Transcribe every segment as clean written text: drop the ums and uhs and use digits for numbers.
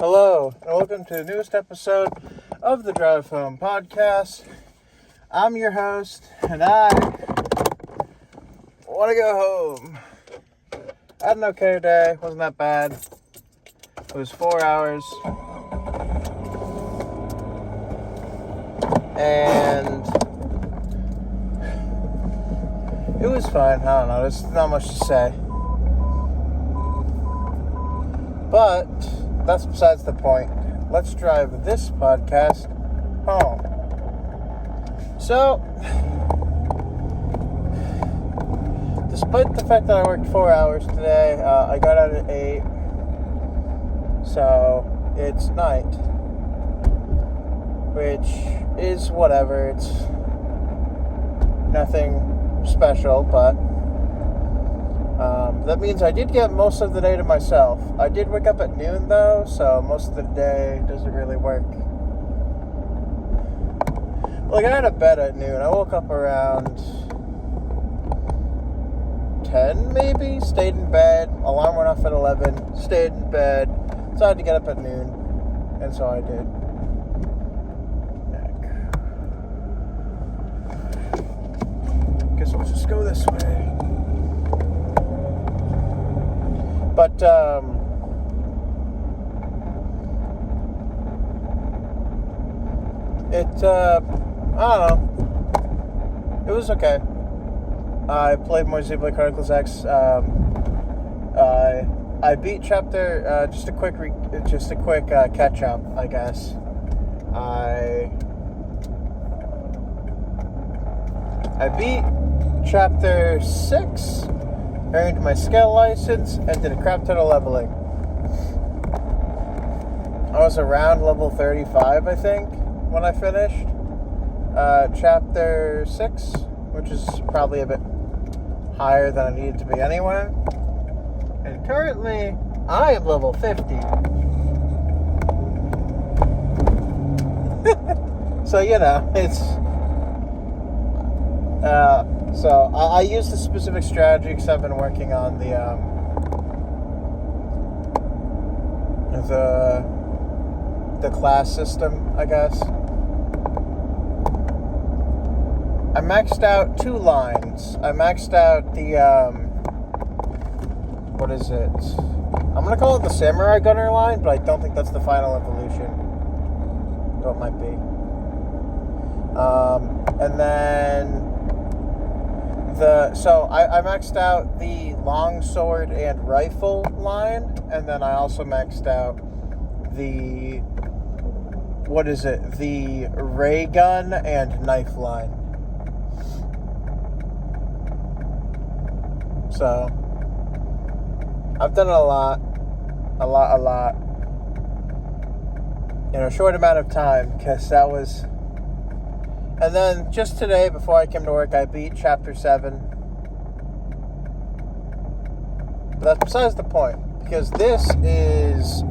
Hello, and welcome to the newest episode of the Drive Home Podcast. I'm your host, and I want to go home. I had an okay day, wasn't that bad. It was 4 hours. And it was fine. I don't know, there's not much to say. But that's besides the point. Let's drive this podcast home. So, despite the fact that I worked 4 hours today, I got out at 8. So, it's night. Which is whatever. It's nothing special, but that means I did get most of the day to myself. I did wake up at noon though, so most of the day doesn't really work. Like, I had a bed at noon. I woke up around 10 maybe, stayed in bed, alarm went off at 11, stayed in bed, so I had to get up at noon, and so I did. Guess we'll just go this way. But, I don't know. It was okay. I played more Xenoblade Chronicles X. I beat chapter, just a quick catch up, I guess. I beat chapter 6, earned my scale license, and did a crap ton of leveling. I was around level 35, I think, when I finished chapter 6, which is probably a bit higher than I needed to be anyway. And currently, I am level 50. So, you know, it's... So I used a specific strategy because I've been working on the class system, I guess. I maxed out 2 lines. I maxed out the what is it? I'm gonna call it the Samurai Gunner line, but I don't think that's the final evolution. Though it might be. And then I maxed out the longsword and rifle line, and then I also maxed out the ray gun and knife line. So I've done a lot in a short amount of time, because that was. And then just today, before I came to work, I beat chapter 7. But that's besides the point, because this is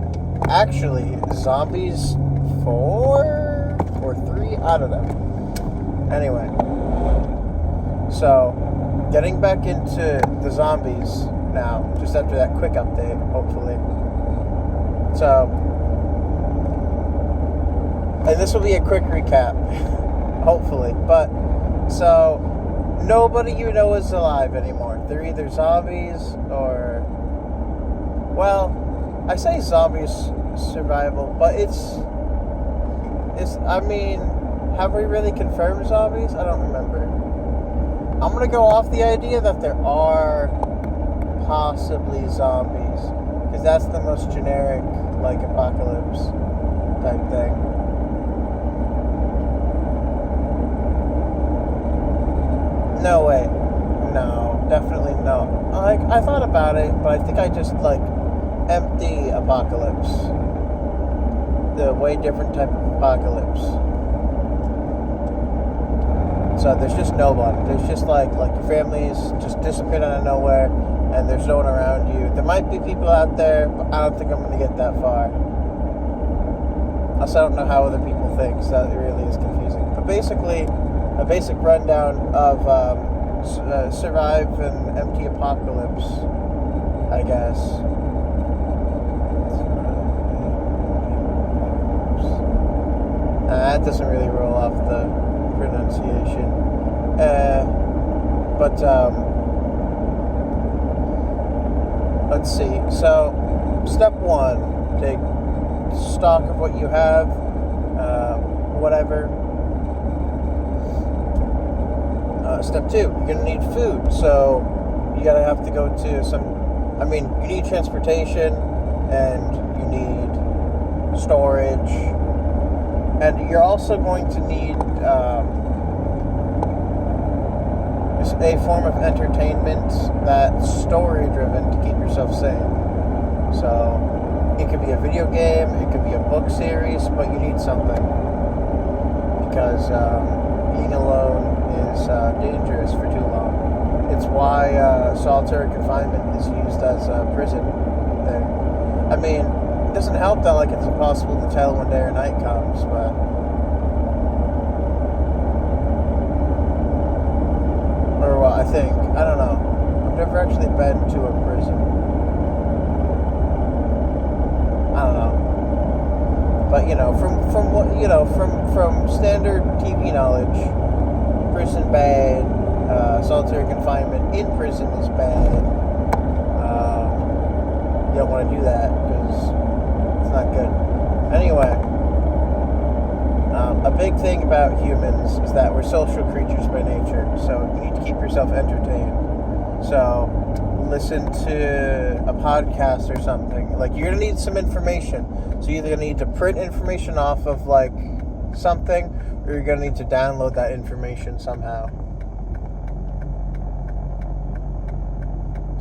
actually Zombies 4 or 3, I don't know. Anyway, so getting back into the zombies now, just after that quick update, hopefully. So, and this will be a quick recap. Hopefully. But, so, nobody you know is alive anymore. They're either zombies or, well, I say zombies survival, but it's, I mean, have we really confirmed zombies? I don't remember. I'm going to go off the idea that there are possibly zombies, because that's the most generic, like, apocalypse type thing. No way. No, definitely no. I thought about it, but I think I just, empty apocalypse. The way different type of apocalypse. So there's just no one. There's just, like your family's just disappeared out of nowhere, and there's no one around you. There might be people out there, but I don't think I'm going to get that far. Also, I don't know how other people think, so that really is confusing. But basically, a basic rundown of survive an empty apocalypse, I guess. that doesn't really roll off the pronunciation. But let's see. So, step one, take stock of what you have, whatever. Step two, you're going to need food. So, you gotta have to go to you need transportation, and you need storage, and you're also going to need a form of entertainment that's story-driven to keep yourself sane. So, it could be a video game, it could be a book series, but you need something. Because being alone is dangerous for too long. It's why solitary confinement is used as a prison there. I mean, it doesn't help that it's impossible to tell when day or night comes, but or what I think. I don't know. I've never actually been to a prison. I don't know. But from what from standard TV knowledge, prison bad. Solitary confinement in prison is bad. You don't want to do that because it's not good. Anyway, a big thing about humans is that we're social creatures by nature, so you need to keep yourself entertained. So listen to a podcast or something. You're going to need some information. So you're either going to need to print information off of something, or you're going to need to download that information somehow.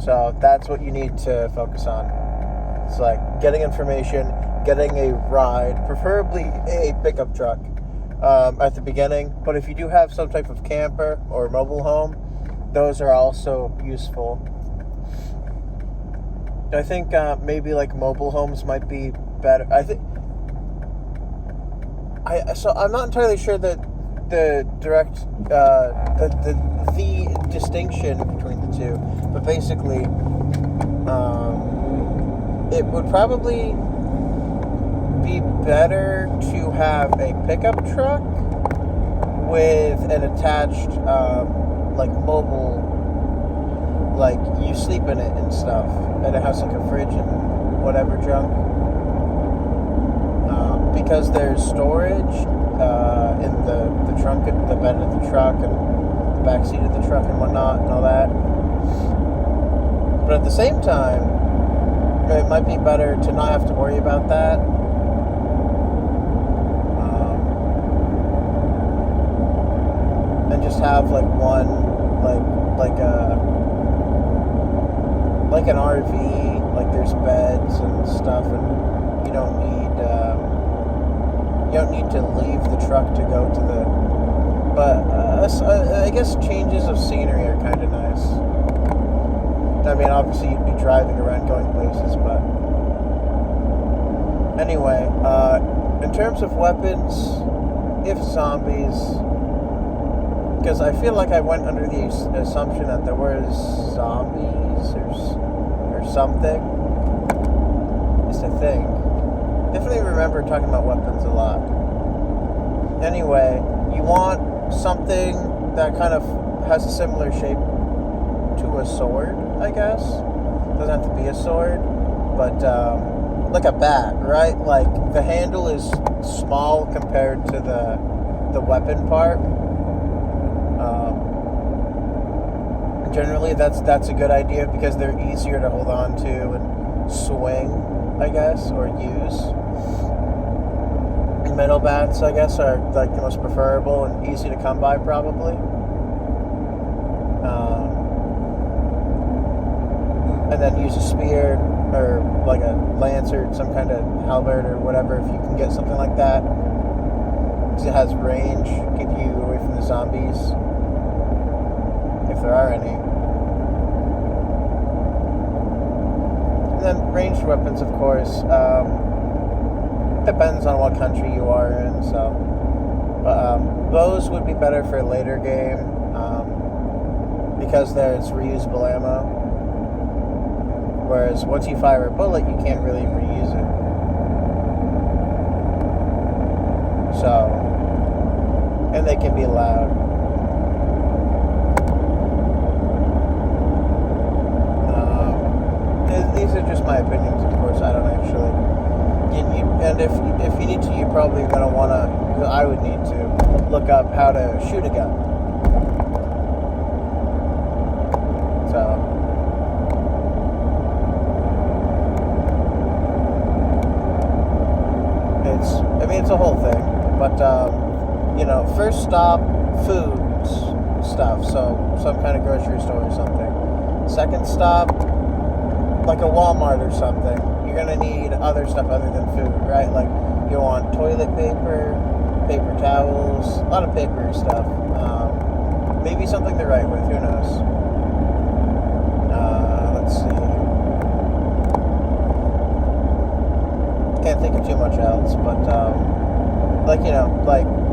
So that's what you need to focus on. It's getting information, getting a ride, preferably a pickup truck at the beginning. But if you do have some type of camper or mobile home, those are also useful. I think maybe mobile homes might be better. I'm not entirely sure that the direct the distinction between the two, but basically it would probably be better to have a pickup truck with an attached mobile, you sleep in it and stuff, and it has a fridge and whatever junk, because there's storage in the trunk, the bed of the truck, and the back seat of the truck and whatnot and all that. But at the same time, it might be better to not have to worry about that. And just have one, an RV, there's beds and stuff, and you don't need to leave the truck to go to the. But I guess changes of scenery are kind of nice. I mean, obviously you'd be driving around going places, but anyway, in terms of weapons, if zombies, because I feel like I went under the assumption that there were zombies or something. It's a thing. Definitely remember talking about weapons a lot. Anyway, you want something that kind of has a similar shape to a sword, I guess. Doesn't have to be a sword, but like a bat, right? The handle is small compared to the weapon part. Generally, that's a good idea because they're easier to hold on to and swing, I guess, or use. Metal bats, I guess, are the most preferable and easy to come by, probably. And then use a spear or a lance or some kind of halberd or whatever if you can get something like that. Because it has range, keep you away from the zombies, if there are any. And then ranged weapons, of course. Depends on what country you are in, so. But those would be better for a later game because there's reusable ammo. Whereas once you fire a bullet, you can't really reuse it. So, if you need to, you're probably going to want to, I would need to look up how to shoot a gun. So, it's a whole thing. But, first stop, foods stuff. So, some kind of grocery store or something. Second stop, like a Walmart or something. You're going to need other stuff other than food, right? Like, you want toilet paper, paper towels, a lot of papery stuff. Maybe something to write with, who knows? Let's see. Can't think of too much else, but,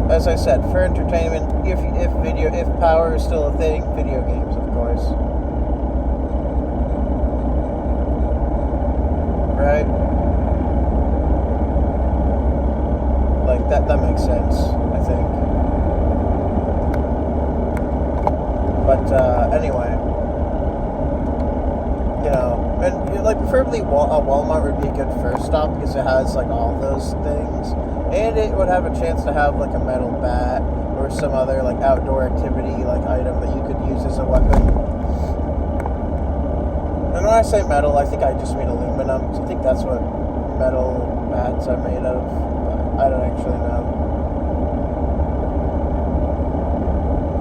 as I said, for entertainment, if power is still a thing, video games, of course. Right? Like, that makes sense, I think. But, anyway. And, preferably a Walmart would be a good first stop because it has, all those things. And it would have a chance to have, a metal bat or some other, outdoor activity, item that you could use as a weapon. And when I say metal, I think I just mean aluminum. I think that's what metal bats are made of. But I don't actually know.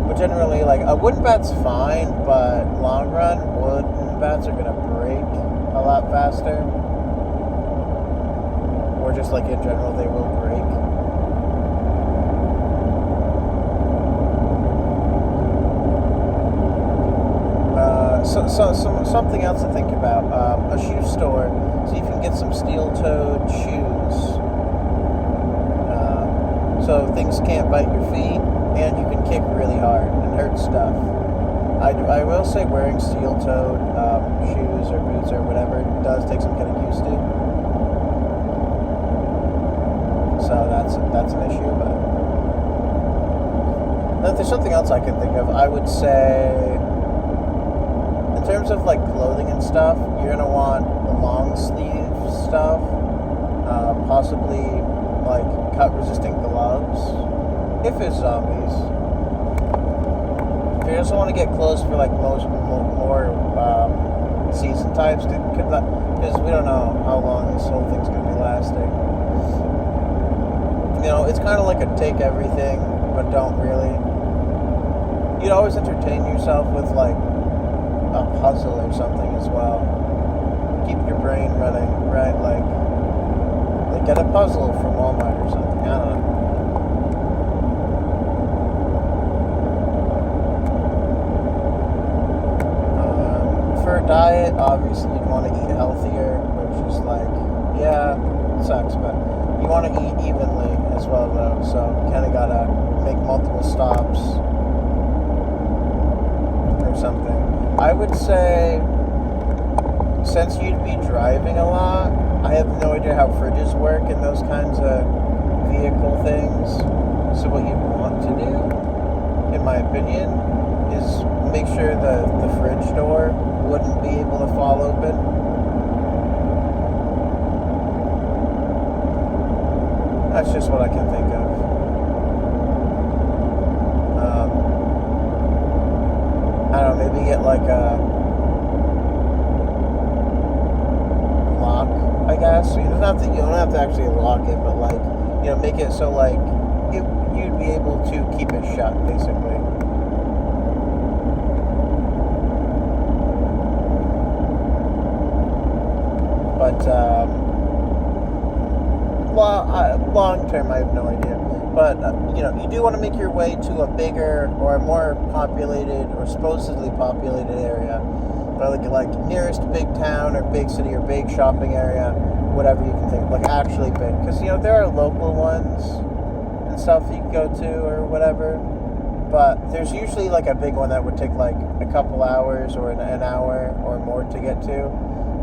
But generally, a wooden bat's fine, but long run, wooden bats are going to break a lot faster. Or just, in general, they will break. Something else to think about. A shoe store, so you can get some steel-toed shoes. So things can't bite your feet, and you can kick really hard and hurt stuff. I will say wearing steel-toed shoes or boots or whatever does take some getting used to. So that's an issue, but if there's something else I can think of, I would say in terms of clothing and stuff, you're gonna want long sleeve stuff, possibly cut resistant gloves if it's zombies. If you just want to get clothes for more season types, because we don't know how long this whole thing's gonna be lasting. It's kind of like a take everything, but don't really. You'd always entertain yourself with a puzzle or something as well. Keep your brain running, right? Get a puzzle from Walmart or something. I don't know. For a diet, obviously you'd want to eat healthier, which is it sucks, but you want to eat evenly as well, though. So you kind of gotta make multiple stops or something. I would say, since you'd be driving a lot, I have no idea how fridges work and those kinds of vehicle things. So what you'd want to do, in my opinion, is make sure the fridge door wouldn't be able to fall open. That's just what I can think of. I don't know, maybe get a lock, I guess. You don't have to actually lock it, but make it so you'd be able to keep it shut, basically. But long term, I have no idea. But you do want to make your way to a bigger or a more populated or supposedly populated area, like nearest big town or big city or big shopping area, whatever you can think, actually big. Because there are local ones and stuff you can go to or whatever. But there's usually a big one that would take a couple hours or an hour or more to get to.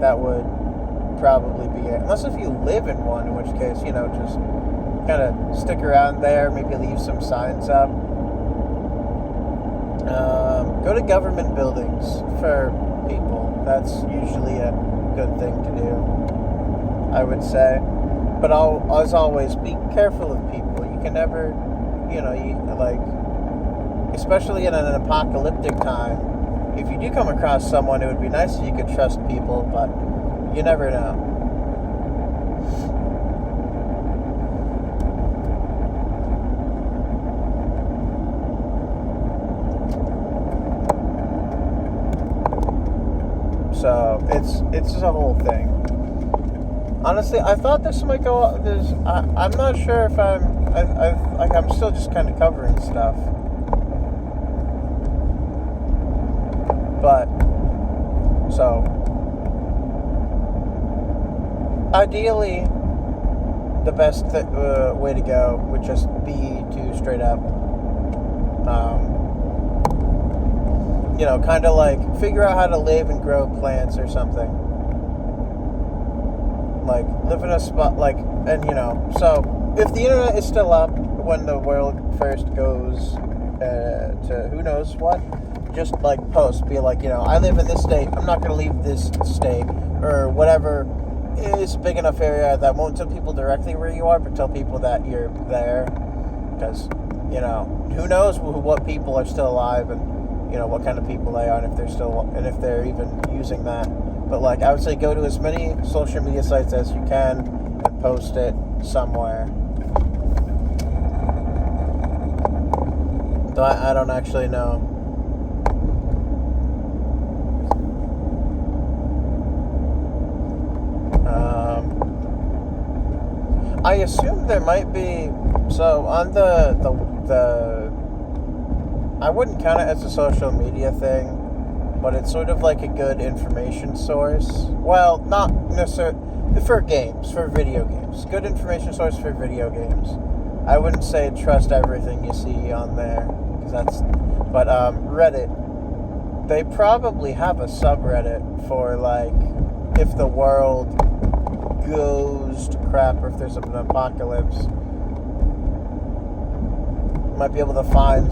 That would probably be it. Unless if you live in one, in which case, just kind of stick around there, maybe leave some signs up. Go to government buildings for people. That's usually a good thing to do, I would say. but as always, be careful of people. You can never, especially in an apocalyptic time, if you do come across someone, it would be nice if you could trust people, but you never know. So it's just a whole thing. Honestly, I thought this might go. I'm not sure if I'm still just kind of covering stuff. But so ideally, the best way to go would just be to straight up, kind of like figure out how to live and grow plants or something. Like live in a spot, so if the internet is still up when the world first goes to who knows what, just like post, be like, I live in this state, I'm not going to leave this state, or whatever is a big enough area that won't tell people directly where you are, but tell people that you're there, because, who knows what people are still alive, and, what kind of people they are, and if they're even using that. But, I would say go to as many social media sites as you can and post it somewhere. Though I don't actually know. I assume there might be, so on the I wouldn't count it as a social media thing, but it's sort of like a good information source. Well, not necessarily for games, for video games. Good information source for video games. I wouldn't say trust everything you see on there, but Reddit, they probably have a subreddit for if the world goes to crap, or if there's an apocalypse. Might be able to find,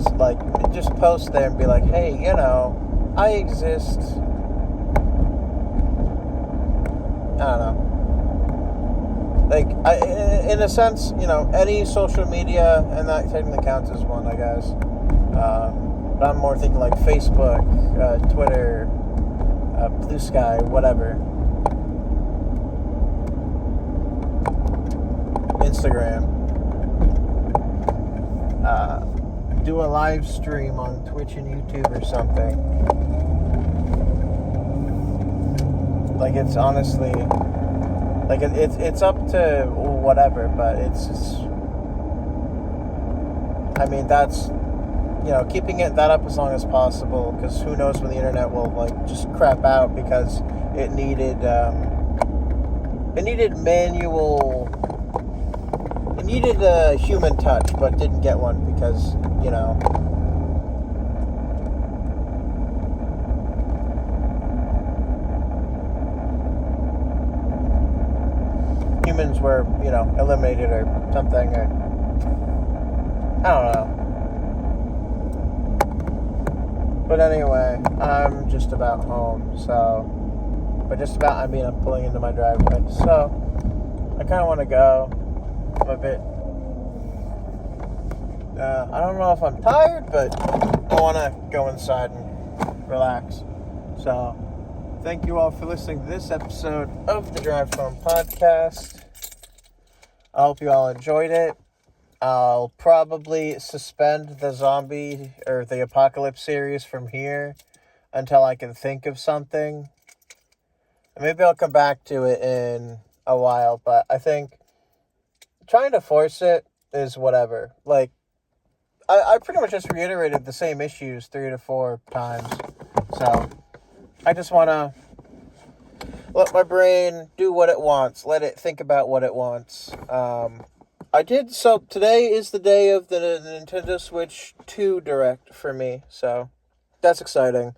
just post there and be like, hey, I exist. I don't know. In a sense, any social media, and that technically counts as one, I guess. But I'm more thinking like Facebook, Twitter, Blue Sky, whatever. Instagram. Do a live stream on Twitch and YouTube or something. It's honestly, it's up to whatever, but it's just, that's, keeping that up as long as possible, because who knows when the internet will just crap out, because it needed a human touch, but didn't get one because, humans were, eliminated or something, or I don't know. But anyway, I'm just about home, but I'm pulling into my driveway, so I kind of want to go. I'm a bit, I don't know if I'm tired, but I want to go inside and relax. So, thank you all for listening to this episode of the Drive Home Podcast. I hope you all enjoyed it. I'll probably suspend the zombie or the apocalypse series from here until I can think of something. And maybe I'll come back to it in a while, but I think trying to force it is whatever. I pretty much just reiterated the same issues 3 to 4 times. So, I just want to let my brain do what it wants. Let it think about what it wants. So today is the day of the Nintendo Switch 2 Direct for me. So, that's exciting.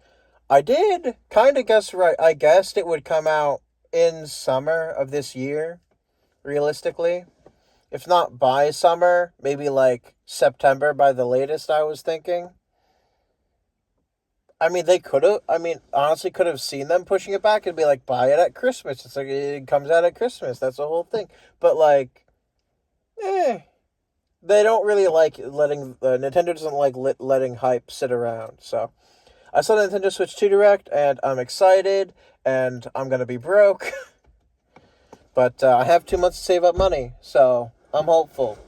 I did kind of guess right. I guessed it would come out in summer of this year, realistically. If not by summer, maybe September by the latest, I was thinking. They could have, honestly could have seen them pushing it back and be buy it at Christmas. It's it comes out at Christmas. That's the whole thing. But They don't really like letting Nintendo doesn't like letting hype sit around. So I saw the Nintendo Switch 2 Direct, and I'm excited, and I'm gonna be broke, but I have 2 months to save up money, so I'm hopeful.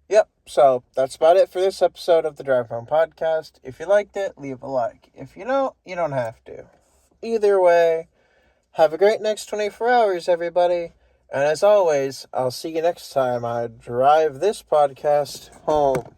Yep. So that's about it for this episode of the Drive Home Podcast. If you liked it, leave a like. If you don't, you don't have to. Either way, have a great next 24 hours, everybody. And as always, I'll see you next time I drive this podcast home.